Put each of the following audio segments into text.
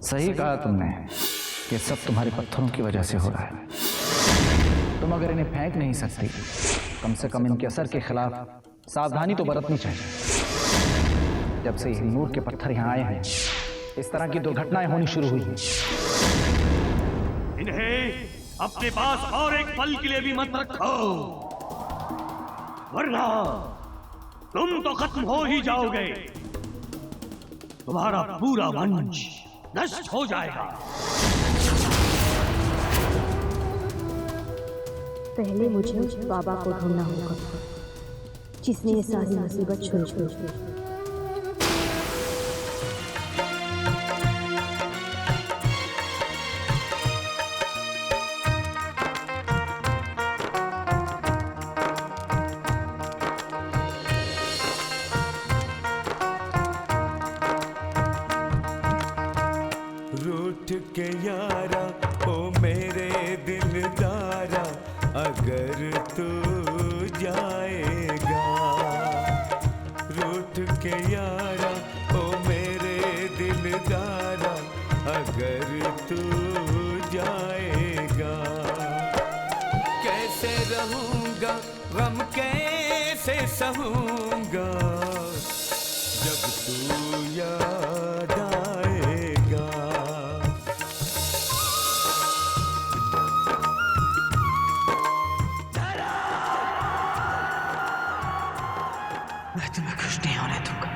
सही कहा तुमने कि सब तुम्हारे पत्थरों की वजह से हो रहा है। तुम अगर इन्हें फेंक नहीं सकती, कम से कम इनके असर के खिलाफ सावधानी तो बरतनी चाहिए। जब से नूर के पत्थर यहाँ आए हैं, इस तरह की दुर्घटनाएं होनी शुरू हुई हैं। इन्हें अपने पास और एक पल के लिए भी मत रखो, वरना तुम तो खत्म हो ही जाओगे। तुम्हारा पूरा वंश नष्ट हो जाएगा। पहले मुझे उस बाबा को ढूंढना होगा जिसने ये सारी मुसीबत शुरू की। रूठ के यारा ओ मेरे दिलदारा, अगर तू जाएगा। रूठ के यारा ओ मेरे दिलदारा, अगर तू जाएगा। कैसे रहूंगा गम कैसे सहूंगा, जब तू याद आएगा। मैं तुम्हें खुश नहीं होने दूंगा।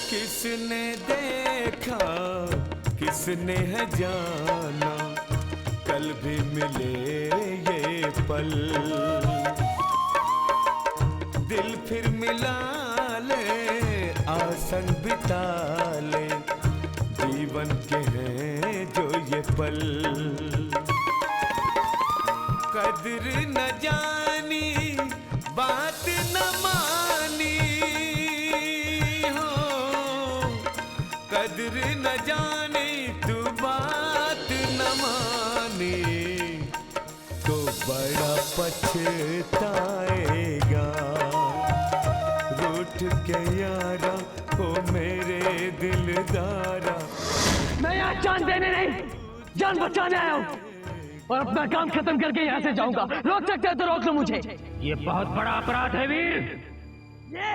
किसने देखा किसने है जाना, कल भी मिले ये पल। दिल फिर मिला ले, आसन बिता ले, जीवन के हैं जो ये पल। कदर न जानी बात न मानी हो, कदर न जानी तू बात न मानी, तो बड़ा पछताएगा। रूठ के यारा ओ मेरे दिलदारा। मैं यहाँ जान देने नहीं, जान बचाने आया हूँ और अपना काम खत्म करके यहाँ से जाऊंगा। रोक सकते हैं तो रोक लो मुझे। ये बहुत बड़ा अपराध है वीर। ये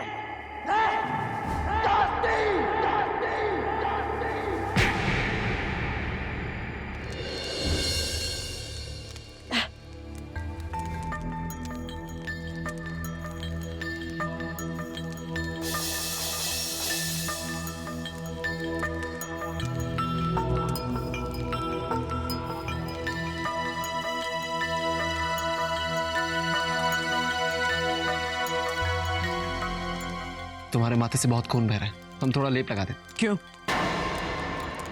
तुम्हारे माथे से बहुत खून बह रहा है, हम थोड़ा लेप लगा दें। क्यों?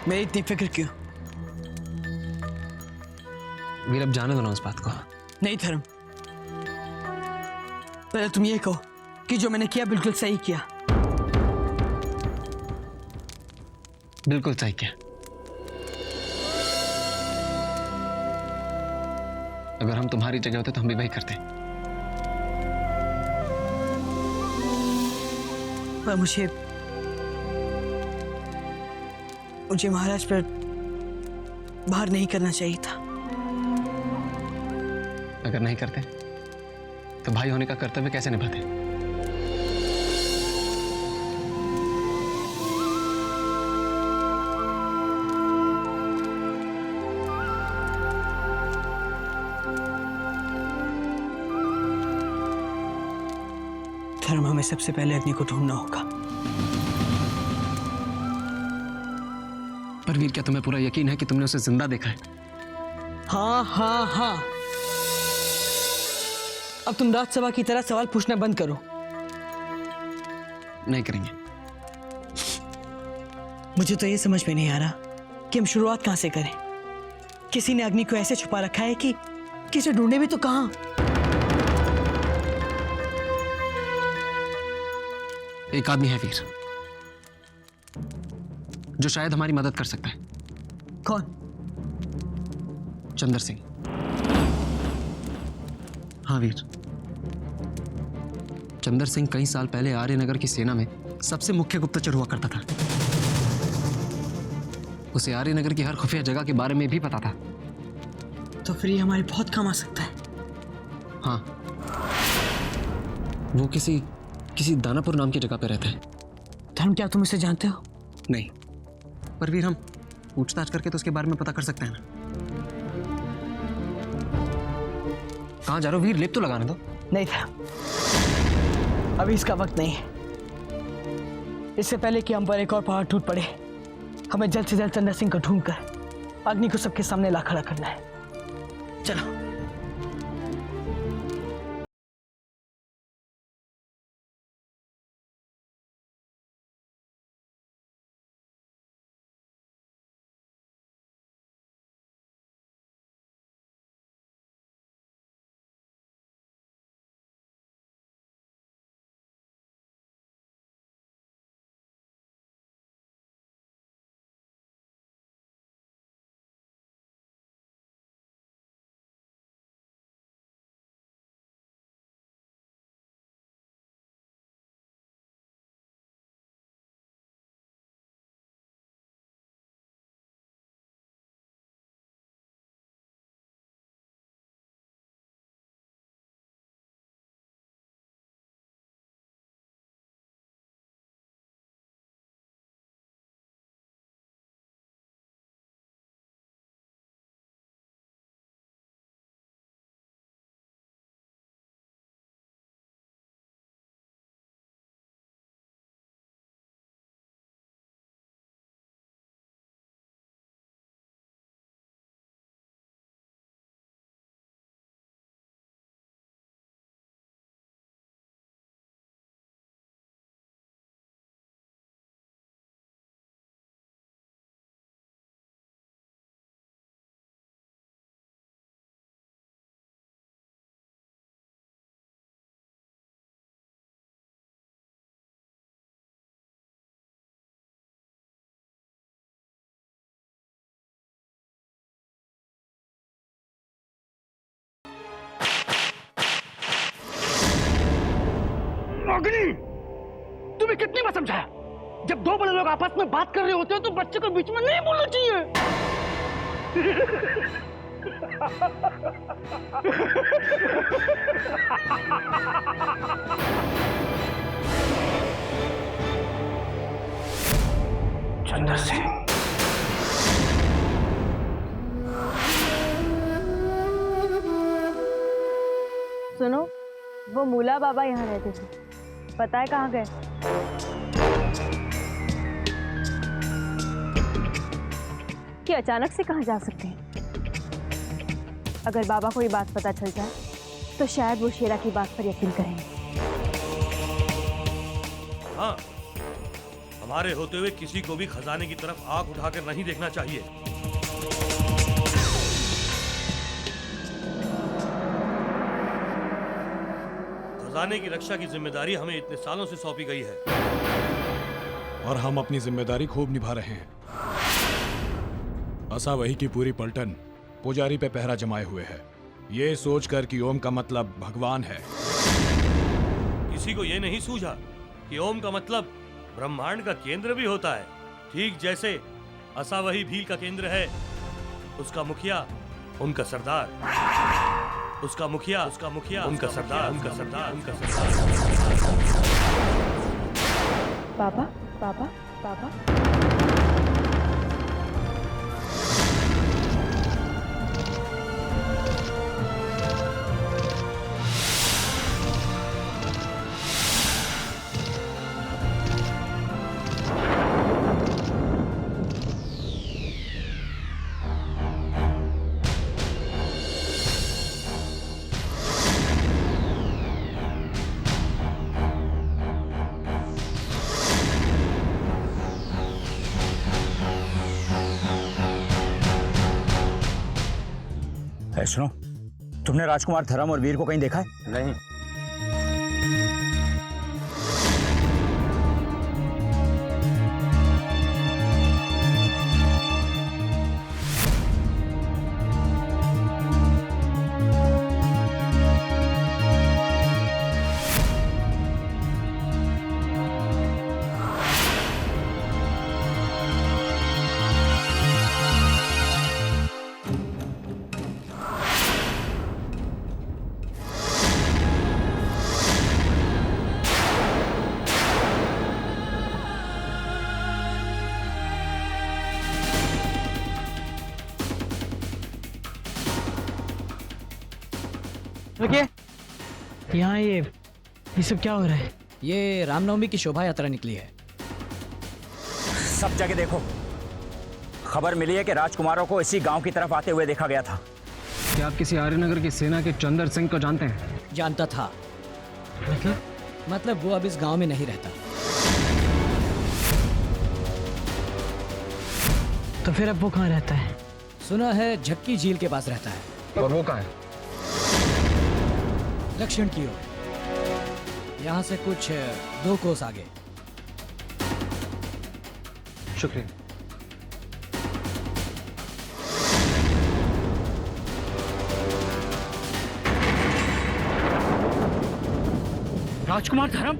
मेरी इतनी फिक्र क्यों? वीर अब जाने दो ना उस बात को। नहीं धर्म, पहले तुम ये कहो कि जो मैंने किया बिल्कुल सही किया। बिल्कुल सही किया। अगर हम तुम्हारी जगह होते तो हम भी वही करते। पर मुझे महाराज पर बाहर नहीं करना चाहिए था। अगर नहीं करते तो भाई होने का कर्तव्य कैसे निभाते? धर्म, हमें सबसे पहले अग्नि को ढूंढना होगा। पर वीर, क्या तुम्हें पूरा यकीन है कि तुमने उसे जिंदा देखा है? हाँ हाँ हाँ। अब तुम राज्यसभा की तरह सवाल पूछना बंद करो। नहीं करेंगे। मुझे तो ये समझ में नहीं आ रहा कि हम शुरुआत कहां से करें। किसी ने अग्नि को ऐसे छुपा रखा है कि किसे ढूंढे भी तो कहां। एक आदमी है वीर, जो शायद हमारी मदद कर सकता है। कौन? चंदर सिंह। हाँ वीर, चंदर सिंह कई साल पहले आर्यनगर की सेना में सबसे मुख्य गुप्तचर हुआ करता था। उसे आर्यनगर की हर खुफिया जगह के बारे में भी पता था। तो फिर ये हमारे बहुत काम आ सकता है। हाँ, वो किसी दानापुर नाम की जगह पे रहता है। धर्म, क्या तुम इसे जानते हो? नहीं, पर वीर हम पूछताछ करके तो उसके बारे में पता कर सकते हैं ना। कहाँ जा रहे हो वीर? लेप तो लगाने दो। नहीं था, अभी इसका वक्त नहीं है। इससे पहले कि हम पर एक और पहाड़ टूट पड़े, हमें जल्द से जल्द चंदर सिंह को ढूंढकर अग्नि को सबके सामने ला खड़ा करना है। चलो। अग्नि, तुम्हें कितनी बार समझाया? जब दो बड़े लोग आपस में बात कर रहे होते हैं तो बच्चे को बीच में नहीं बोलना चाहिए। चंदर सिंह, सुनो, वो मूला बाबा यहाँ रहते थे, पता है कहाँ गए? कि अचानक से कहाँ जा सकते हैं? अगर बाबा को ये बात पता चल जाए तो शायद वो शेरा की बात पर यकीन करेंगे। हाँ, हमारे होते हुए किसी को भी खजाने की तरफ आंख उठाकर नहीं देखना चाहिए। खजाने की रक्षा की जिम्मेदारी हमें इतने सालों से सौंपी गई है और हम अपनी जिम्मेदारी खूब निभा रहे हैं। असावही की पूरी पलटन पुजारी पे पहरा जमाए हुए है, ये सोचकर कि ओम का मतलब भगवान है। किसी को यह नहीं सूझा कि ओम का मतलब ब्रह्मांड का केंद्र भी होता है। ठीक जैसे असावही भील का केंद्र है, उसका मुखिया उनका सरदार, उसका मुखिया उनका सरदार। पापा, पापा, पापा। सुनो, तुमने राजकुमार धर्म और वीर को कहीं देखा है? नहीं। रुकिए, यहाँ ये सब क्या हो रहा है? ये रामनवमी की शोभा यात्रा निकली है। सब जगह देखो, खबर मिली है कि राजकुमारों को इसी गांव की तरफ आते हुए देखा गया था। क्या आप किसी आर्यनगर की सेना के चंदर सिंह को जानते हैं? जानता था। मतलब वो अब इस गांव में नहीं रहता। तो फिर अब वो कहाँ रहता है? सुना है झक्की झील के पास रहता है। और वो कहाँ है? दक्षिण की ओर, यहाँ से कुछ 2 कोस आगे। शुक्रिया। राजकुमार धर्म,